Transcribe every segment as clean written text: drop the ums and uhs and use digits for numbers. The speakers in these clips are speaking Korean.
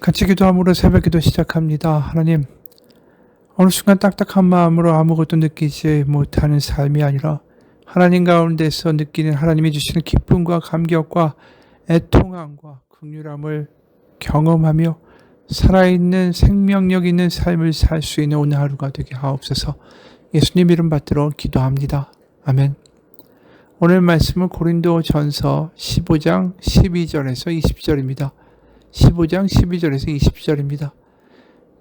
같이 기도함으로 새벽기도 시작합니다. 하나님, 어느 순간 딱딱한 마음으로 아무것도 느끼지 못하는 삶이 아니라 하나님 가운데서 느끼는 하나님이 주시는 기쁨과 감격과 애통함과 긍휼함을 경험하며 살아있는 생명력 있는 삶을 살 수 있는 오늘 하루가 되게 하옵소서. 예수님 이름 받들어 기도합니다. 아멘. 오늘 말씀은 고린도전서 15장 12절에서 20절입니다. 15장 12절에서 20절입니다.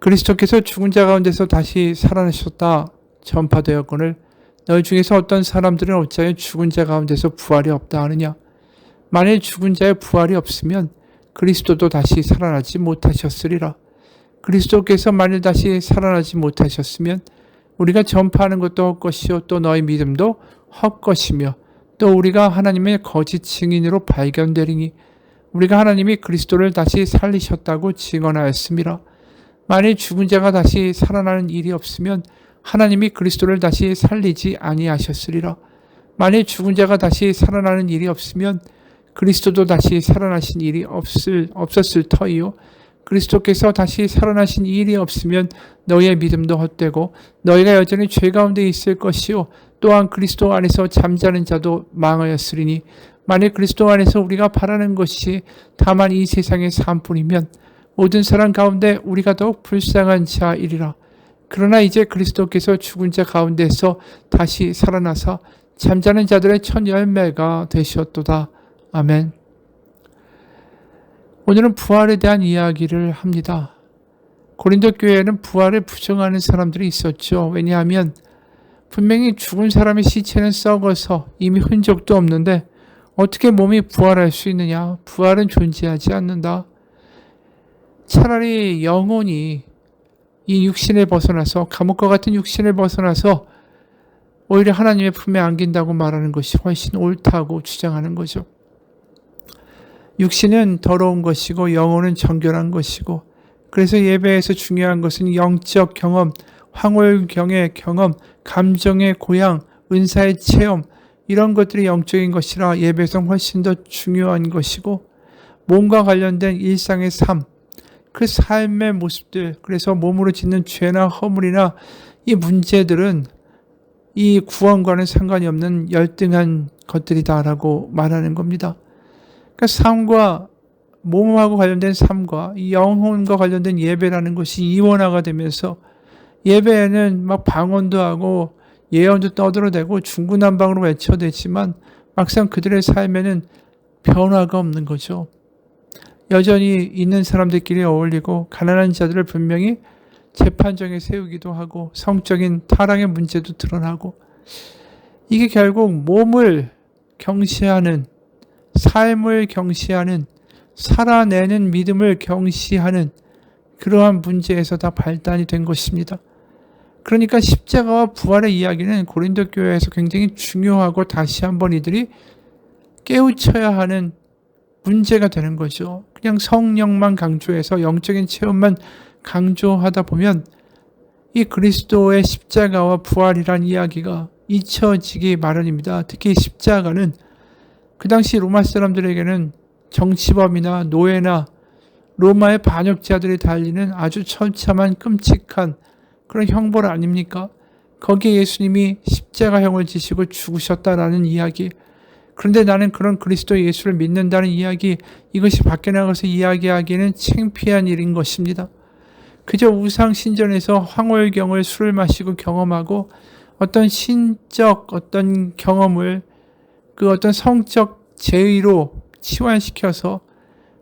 그리스도께서 죽은 자 가운데서 다시 살아나셨다 전파되었거늘 너희 중에서 어떤 사람들은 어찌하여 죽은 자 가운데서 부활이 없다 하느냐. 만일 죽은 자의 부활이 없으면 그리스도도 다시 살아나지 못하셨으리라. 그리스도께서 만일 다시 살아나지 못하셨으면 우리가 전파하는 것도 헛것이요 또 너희 믿음도 헛것이며 또 우리가 하나님의 거짓 증인으로 발견되리니 우리가 하나님이 그리스도를 다시 살리셨다고 증언하였습니다. 만일 죽은 자가 다시 살아나는 일이 없으면 하나님이 그리스도를 다시 살리지 아니하셨으리라. 만일 죽은 자가 다시 살아나는 일이 없으면 그리스도도 다시 살아나신 일이 없었을 터이요. 그리스도께서 다시 살아나신 일이 없으면 너희의 믿음도 헛되고 너희가 여전히 죄 가운데 있을 것이요. 또한 그리스도 안에서 잠자는 자도 망하였으리니 만일 그리스도 안에서 우리가 바라는 것이 다만 이 세상의 삶뿐이면 모든 사람 가운데 우리가 더욱 불쌍한 자이리라. 그러나 이제 그리스도께서 죽은 자 가운데서 다시 살아나사 잠자는 자들의 첫 열매가 되셨도다. 아멘. 오늘은 부활에 대한 이야기를 합니다. 고린도 교회에는 부활을 부정하는 사람들이 있었죠. 왜냐하면 분명히 죽은 사람의 시체는 썩어서 이미 흔적도 없는데 어떻게 몸이 부활할 수 있느냐? 부활은 존재하지 않는다. 차라리 영혼이 이 육신을 벗어나서 감옥과 같은 육신을 벗어나서 오히려 하나님의 품에 안긴다고 말하는 것이 훨씬 옳다고 주장하는 거죠. 육신은 더러운 것이고 영혼은 정결한 것이고 그래서 예배에서 중요한 것은 영적 경험, 황홀경의 경험, 감정의 고향, 은사의 체험 이런 것들이 영적인 것이라 예배에서 훨씬 더 중요한 것이고 몸과 관련된 일상의 삶, 그 삶의 모습들, 그래서 몸으로 짓는 죄나 허물이나 이 문제들은 이 구원과는 상관이 없는 열등한 것들이다라고 말하는 겁니다. 그러니까 삶과 몸하고 관련된 삶과 이 영혼과 관련된 예배라는 것이 이원화가 되면서 예배에는 막 방언도 하고 예언도 떠들어대고 중구난방으로 외쳐대지만 막상 그들의 삶에는 변화가 없는 거죠. 여전히 있는 사람들끼리 어울리고 가난한 자들을 분명히 재판정에 세우기도 하고 성적인 타락의 문제도 드러나고 이게 결국 몸을 경시하는 삶을 경시하는 살아내는 믿음을 경시하는 그러한 문제에서 다 발단이 된 것입니다. 그러니까 십자가와 부활의 이야기는 고린도 교회에서 굉장히 중요하고 다시 한번 이들이 깨우쳐야 하는 문제가 되는 거죠. 그냥 성령만 강조해서 영적인 체험만 강조하다 보면 이 그리스도의 십자가와 부활이란 이야기가 잊혀지기 마련입니다. 특히 십자가는 그 당시 로마 사람들에게는 정치범이나 노예나 로마의 반역자들이 달리는 아주 처참한 끔찍한 그런 형벌 아닙니까? 거기에 예수님이 십자가형을 지시고 죽으셨다라는 이야기. 그런데 나는 그런 그리스도 예수를 믿는다는 이야기, 이것이 밖에 나가서 이야기하기에는 창피한 일인 것입니다. 그저 우상신전에서 황홀경을 술을 마시고 경험하고 어떤 신적 어떤 경험을 그 어떤 성적 제의로 치환시켜서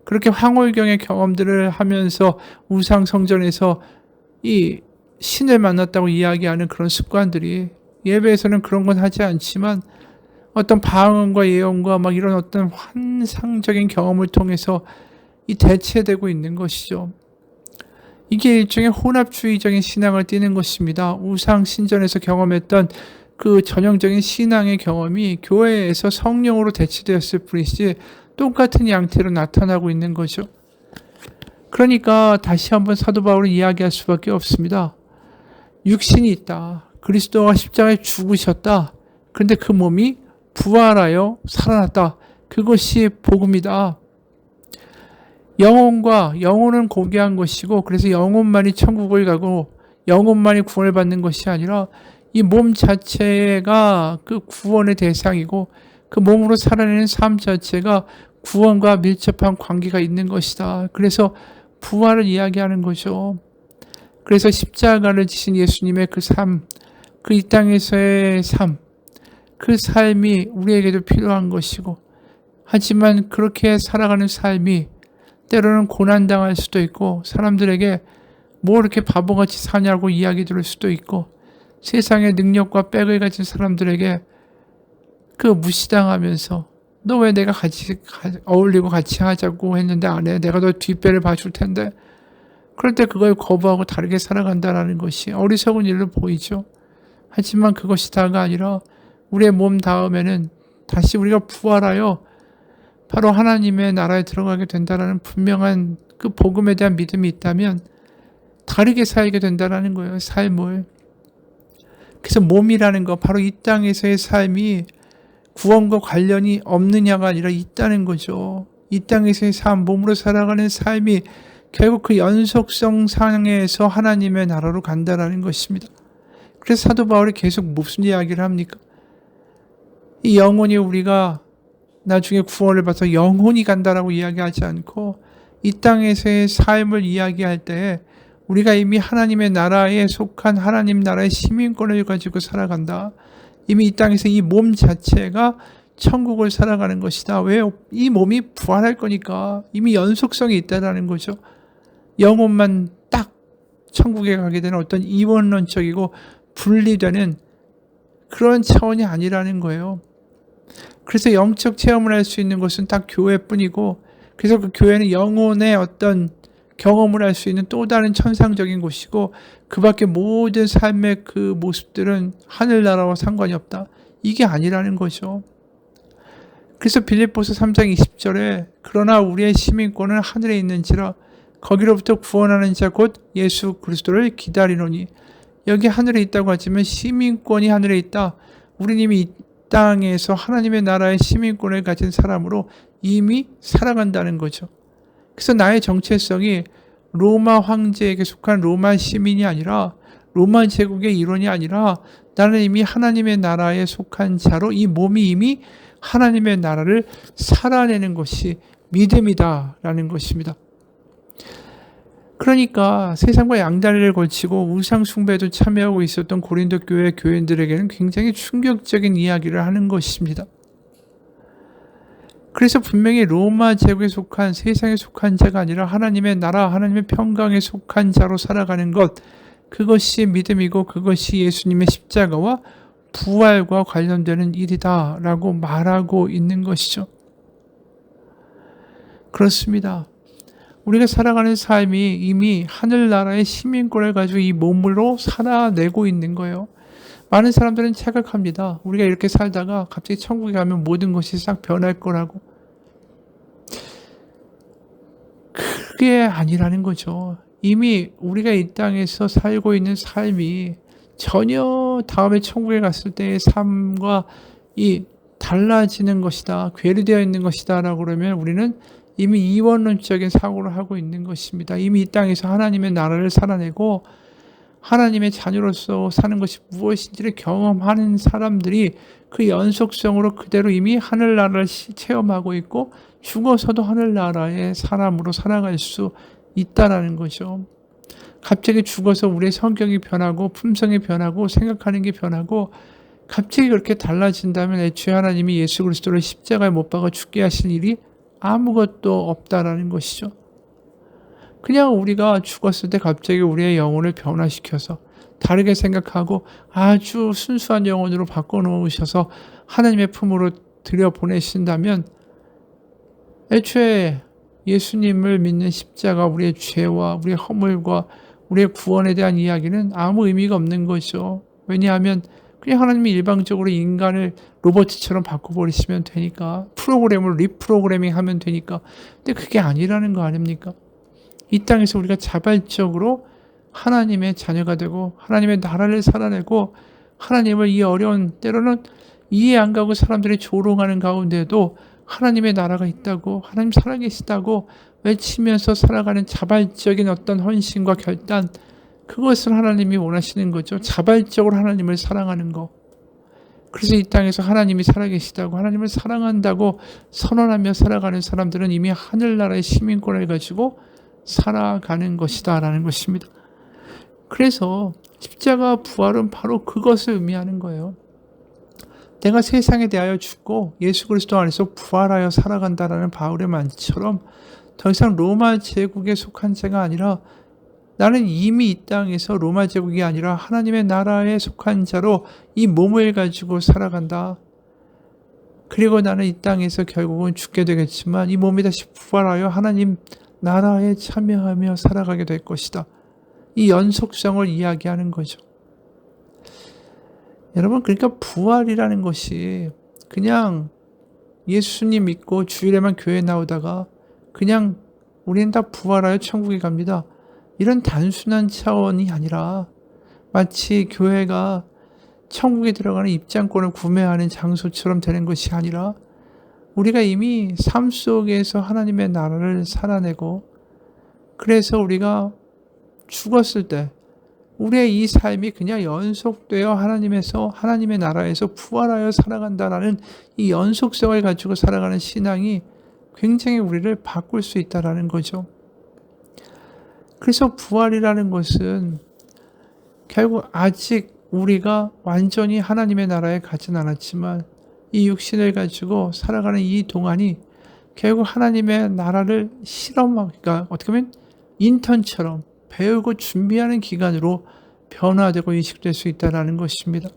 그렇게 황홀경의 경험들을 하면서 우상성전에서 이 신을 만났다고 이야기하는 그런 습관들이 예배에서는 그런 건 하지 않지만 어떤 방언과 예언과 막 이런 어떤 환상적인 경험을 통해서 이 대체되고 있는 것이죠. 이게 일종의 혼합주의적인 신앙을 띠는 것입니다. 우상 신전에서 경험했던 그 전형적인 신앙의 경험이 교회에서 성령으로 대체되었을 뿐이지 똑같은 양태로 나타나고 있는 거죠. 그러니까 다시 한번 사도 바울은 이야기할 수밖에 없습니다. 육신이 있다. 그리스도가 십자가에 죽으셨다. 그런데 그 몸이 부활하여 살아났다. 그것이 복음이다. 영혼은 고귀한 것이고, 그래서 영혼만이 천국을 가고 영혼만이 구원을 받는 것이 아니라 이 몸 자체가 그 구원의 대상이고, 그 몸으로 살아내는 삶 자체가 구원과 밀접한 관계가 있는 것이다. 그래서 부활을 이야기하는 거죠. 그래서 십자가를 지신 예수님의 그 삶, 그 이 땅에서의 삶, 그 삶이 우리에게도 필요한 것이고, 하지만 그렇게 살아가는 삶이 때로는 고난당할 수도 있고, 사람들에게 뭐 이렇게 바보같이 사냐고 이야기 들을 수도 있고, 세상의 능력과 빽을 가진 사람들에게 그 무시당하면서 너 왜 내가 같이 어울리고 같이 하자고 했는데 안 해? 내가 너 뒷배를 봐줄 텐데. 그럴 때 그걸 거부하고 다르게 살아간다는 것이 어리석은 일로 보이죠. 하지만 그것이 다가 아니라 우리의 몸 다음에는 다시 우리가 부활하여 바로 하나님의 나라에 들어가게 된다는 분명한 그 복음에 대한 믿음이 있다면 다르게 살게 된다는 거예요. 삶을. 그래서 몸이라는 거, 바로 이 땅에서의 삶이 구원과 관련이 없느냐가 아니라 있다는 거죠. 이 땅에서의 삶, 몸으로 살아가는 삶이 결국 그 연속성 상에서 하나님의 나라로 간다는 것입니다. 그래서 사도 바울이 계속 무슨 이야기를 합니까? 이 영혼이 우리가 나중에 구원을 받아서 영혼이 간다라고 이야기하지 않고, 이 땅에서의 삶을 이야기할 때 우리가 이미 하나님의 나라에 속한 하나님 나라의 시민권을 가지고 살아간다. 이미 이 땅에서 이 몸 자체가 천국을 살아가는 것이다. 왜? 이 몸이 부활할 거니까. 이미 연속성이 있다는 거죠. 영혼만 딱 천국에 가게 되는 어떤 이원론적이고 분리되는 그런 차원이 아니라는 거예요. 그래서 영적 체험을 할 수 있는 것은 딱 교회뿐이고, 그래서 그 교회는 영혼의 어떤 경험을 할 수 있는 또 다른 천상적인 곳이고, 그 밖에 모든 삶의 그 모습들은 하늘나라와 상관이 없다. 이게 아니라는 거죠. 그래서 빌립보서 3장 20절에 그러나 우리의 시민권은 하늘에 있는지라 거기로부터 구원하는 자 곧 예수 그리스도를 기다리노니. 여기 하늘에 있다고 하지만 시민권이 하늘에 있다. 우리는 이미 이 땅에서 하나님의 나라의 시민권을 가진 사람으로 이미 살아간다는 거죠. 그래서 나의 정체성이 로마 황제에게 속한 로마 시민이 아니라, 로마 제국의 일원이 아니라, 나는 이미 하나님의 나라에 속한 자로 이 몸이 이미 하나님의 나라를 살아내는 것이 믿음이다라는 것입니다. 그러니까 세상과 양다리를 걸치고 우상 숭배에도 참여하고 있었던 고린도 교회 교인들에게는 굉장히 충격적인 이야기를 하는 것입니다. 그래서 분명히 로마 제국에 속한, 세상에 속한 자가 아니라 하나님의 나라, 하나님의 평강에 속한 자로 살아가는 것, 그것이 믿음이고 그것이 예수님의 십자가와 부활과 관련되는 일이다 라고 말하고 있는 것이죠. 그렇습니다. 우리가 살아가는 삶이 이미 하늘나라의 시민권을 가지고 이 몸으로 살아내고 있는 거예요. 많은 사람들은 착각합니다. 우리가 이렇게 살다가 갑자기 천국에 가면 모든 것이 싹 변할 거라고. 그게 아니라는 거죠. 이미 우리가 이 땅에서 살고 있는 삶이 전혀 다음에 천국에 갔을 때의 삶과 이 달라지는 것이다, 괴리되어 있는 것이다 라고 그러면 우리는 이미 이원론적인 사고를 하고 있는 것입니다. 이미 이 땅에서 하나님의 나라를 살아내고 하나님의 자녀로서 사는 것이 무엇인지를 경험하는 사람들이 그 연속성으로 그대로 이미 하늘나라를 체험하고 있고, 죽어서도 하늘나라의 사람으로 살아갈 수 있다라는 거죠. 갑자기 죽어서 우리의 성격이 변하고 품성이 변하고 생각하는 게 변하고 갑자기 그렇게 달라진다면 애초에 하나님이 예수 그리스도를 십자가에 못 박아 죽게 하신 일이 아무것도 없다라는 것이죠. 그냥 우리가 죽었을 때 갑자기 우리의 영혼을 변화시켜서 다르게 생각하고 아주 순수한 영혼으로 바꿔놓으셔서 하나님의 품으로 들여보내신다면 애초에 예수님을 믿는 십자가, 우리의 죄와 우리의 허물과 우리의 구원에 대한 이야기는 아무 의미가 없는 거죠. 왜냐하면 그냥 하나님이 일방적으로 인간을 로봇처럼 바꿔버리시면 되니까, 프로그램을 리프로그래밍 하면 되니까. 근데 그게 아니라는 거 아닙니까? 이 땅에서 우리가 자발적으로 하나님의 자녀가 되고 하나님의 나라를 살아내고 하나님을 이 어려운, 때로는 이해 안 가고 사람들이 조롱하는 가운데도 하나님의 나라가 있다고, 하나님 살아계시다고 외치면서 살아가는 자발적인 어떤 헌신과 결단, 그것을 하나님이 원하시는 거죠. 자발적으로 하나님을 사랑하는 거. 그래서 이 땅에서 하나님이 살아계시다고, 하나님을 사랑한다고 선언하며 살아가는 사람들은 이미 하늘나라의 시민권을 가지고 살아가는 것이다 라는 것입니다. 그래서 십자가 부활은 바로 그것을 의미하는 거예요. 내가 세상에 대하여 죽고 예수 그리스도 안에서 부활하여 살아간다라는 바울의 말처럼 더 이상 로마 제국에 속한 자가 아니라, 나는 이미 이 땅에서 로마 제국이 아니라 하나님의 나라에 속한 자로 이 몸을 가지고 살아간다. 그리고 나는 이 땅에서 결국은 죽게 되겠지만 이 몸이 다시 부활하여 하나님 나라에 참여하며 살아가게 될 것이다. 이 연속성을 이야기하는 거죠. 여러분, 그러니까 부활이라는 것이 그냥 예수님 믿고 주일에만 교회 나오다가 그냥 우리는 다 부활하여 천국에 갑니다, 이런 단순한 차원이 아니라, 마치 교회가 천국에 들어가는 입장권을 구매하는 장소처럼 되는 것이 아니라, 우리가 이미 삶 속에서 하나님의 나라를 살아내고, 그래서 우리가 죽었을 때 우리의 이 삶이 그냥 연속되어 하나님의 나라에서 부활하여 살아간다라는 이 연속성을 가지고 살아가는 신앙이 굉장히 우리를 바꿀 수 있다라는 거죠. 그래서 부활이라는 것은 결국 아직 우리가 완전히 하나님의 나라에 가진 않았지만 이 육신을 가지고 살아가는 이 동안이 결국 하나님의 나라를 그러니까 어떻게 보면 인턴처럼 배우고 준비하는 기간으로 변화되고 인식될 수 있다는 것입니다.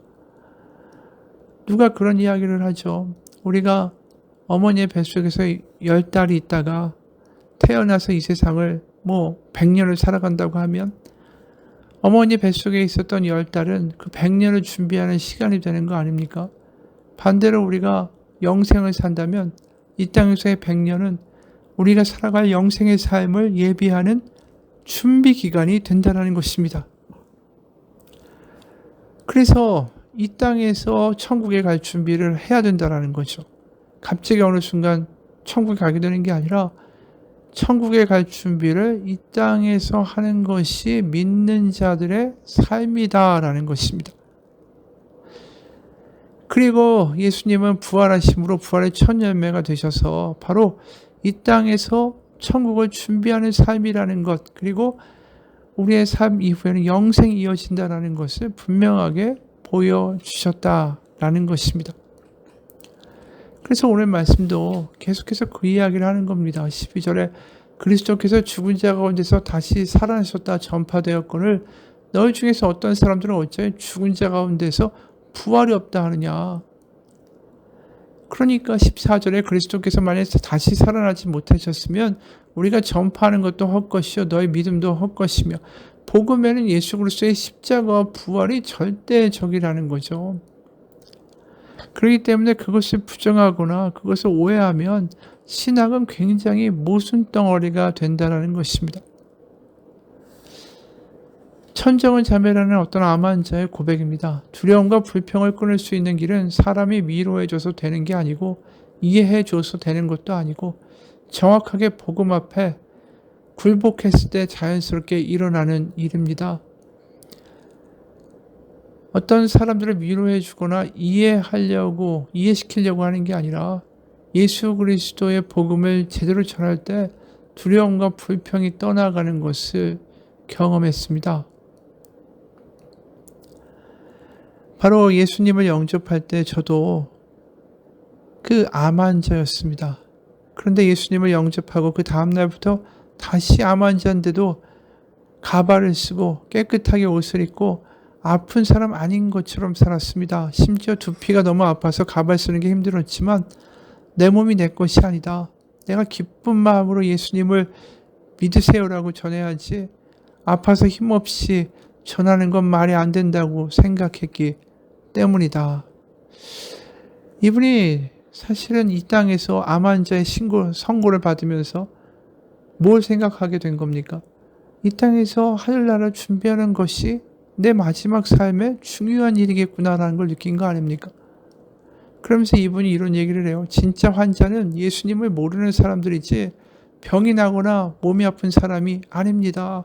누가 그런 이야기를 하죠. 우리가 어머니의 뱃속에서 10달이 있다가 태어나서 이 세상을 100년을 살아간다고 하면 어머니 뱃속에 있었던 10달은 그 100년을 준비하는 시간이 되는 거 아닙니까? 반대로 우리가 영생을 산다면 이 땅에서의 100년은 우리가 살아갈 영생의 삶을 예비하는 준비 기간이 된다는 것입니다. 그래서 이 땅에서 천국에 갈 준비를 해야 된다는 거죠. 갑자기 어느 순간 천국에 가게 되는 게 아니라 천국에 갈 준비를 이 땅에서 하는 것이 믿는 자들의 삶이다라는 것입니다. 그리고 예수님은 부활하심으로 부활의 첫 열매가 되셔서 바로 이 땅에서 천국을 준비하는 삶이라는 것, 그리고 우리의 삶 이후에는 영생이 이어진다는 것을 분명하게 보여주셨다라는 것입니다. 그래서 오늘 말씀도 계속해서 그 이야기를 하는 겁니다. 12절에 그리스도께서 죽은 자 가운데서 다시 살아나셨다 전파되었거늘 너희 중에서 어떤 사람들은 어찌 죽은 자 가운데서 부활이 없다 하느냐. 그러니까 14절에 그리스도께서 만약 다시 살아나지 못하셨으면 우리가 전파하는 것도 헛것이요 너희 믿음도 헛것이며, 복음에는 예수 그리스도의 십자가와 부활이 절대적이라는 거죠. 그렇기 때문에 그것을 부정하거나 그것을 오해하면 신학은 굉장히 모순덩어리가 된다는 것입니다. 천정은 자매라는 어떤 암 환자의 고백입니다. 두려움과 불평을 끊을 수 있는 길은 사람이 위로해줘서 되는 게 아니고 이해해줘서 되는 것도 아니고 정확하게 복음 앞에 굴복했을 때 자연스럽게 일어나는 일입니다. 어떤 사람들을 위로해주거나 이해시키려고 하는 게 아니라 예수 그리스도의 복음을 제대로 전할 때 두려움과 불평이 떠나가는 것을 경험했습니다. 바로 예수님을 영접할 때 저도 그 암 환자였습니다. 그런데 예수님을 영접하고 그 다음날부터 다시 암 환자인데도 가발을 쓰고 깨끗하게 옷을 입고 아픈 사람 아닌 것처럼 살았습니다. 심지어 두피가 너무 아파서 가발 쓰는 게 힘들었지만 내 몸이 내 것이 아니다. 내가 기쁜 마음으로 예수님을 믿으세요라고 전해야지 아파서 힘없이 전하는 건 말이 안 된다고 생각했기 때문이다. 이분이 사실은 이 땅에서 암 환자의 선고를 받으면서 뭘 생각하게 된 겁니까? 이 땅에서 하늘나라를 준비하는 것이 내 마지막 삶의 중요한 일이겠구나라는 걸 느낀 거 아닙니까? 그러면서 이분이 이런 얘기를 해요. 진짜 환자는 예수님을 모르는 사람들이지 병이 나거나 몸이 아픈 사람이 아닙니다.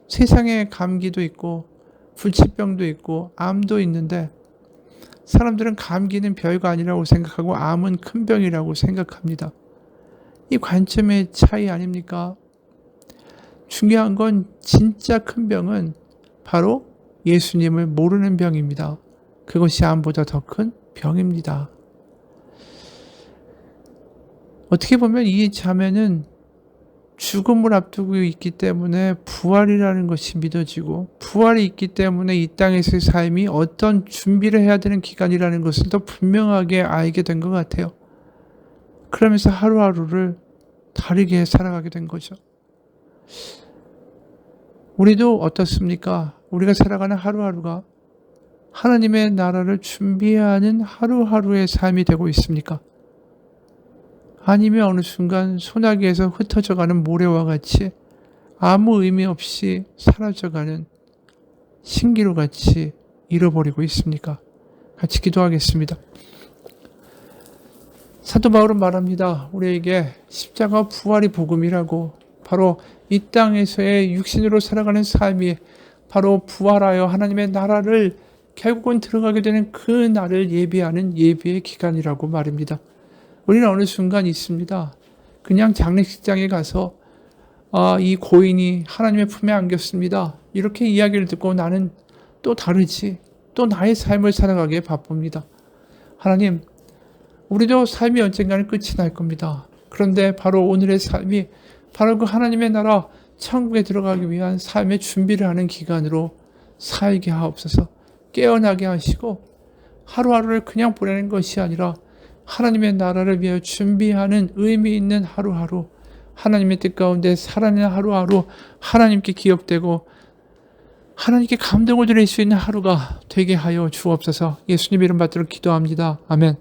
세상에 감기도 있고 불치병도 있고 암도 있는데 사람들은 감기는 별거 아니라고 생각하고 암은 큰 병이라고 생각합니다. 이 관점의 차이 아닙니까? 중요한 건 진짜 큰 병은 바로 예수님을 모르는 병입니다. 그것이 암보다 더 큰 병입니다. 어떻게 보면 이 자매는 죽음을 앞두고 있기 때문에 부활이라는 것이 믿어지고 부활이 있기 때문에 이 땅에서의 삶이 어떤 준비를 해야 되는 기간이라는 것을 더 분명하게 알게 된 것 같아요. 그러면서 하루하루를 다르게 살아가게 된 거죠. 우리도 어떻습니까? 우리가 살아가는 하루하루가 하나님의 나라를 준비하는 하루하루의 삶이 되고 있습니까? 아니면 어느 순간 소나기에서 흩어져가는 모래와 같이 아무 의미 없이 사라져가는 신기루 같이 잃어버리고 있습니까? 같이 기도하겠습니다. 사도 바울은 말합니다. 우리에게 십자가 부활이 복음이라고, 바로 이 땅에서의 육신으로 살아가는 삶이 바로 부활하여 하나님의 나라를 결국은 들어가게 되는 그 날을 예비하는 예비의 기간이라고 말입니다. 우리는 어느 순간 있습니다. 그냥 장례식장에 가서 이 고인이 하나님의 품에 안겼습니다. 이렇게 이야기를 듣고 나는 또 다르지, 또 나의 삶을 살아가기에 바쁩니다. 하나님, 우리도 삶이 언젠가는 끝이 날 겁니다. 그런데 바로 오늘의 삶이 바로 그 하나님의 나라 천국에 들어가기 위한 삶의 준비를 하는 기간으로 살게 하옵소서. 깨어나게 하시고 하루하루를 그냥 보내는 것이 아니라 하나님의 나라를 위하여 준비하는 의미 있는 하루하루, 하나님의 뜻 가운데 살아내는 하루하루, 하나님께 기억되고 하나님께 감동을 드릴 수 있는 하루가 되게 하여 주옵소서. 예수님 이름 받들어 기도합니다. 아멘.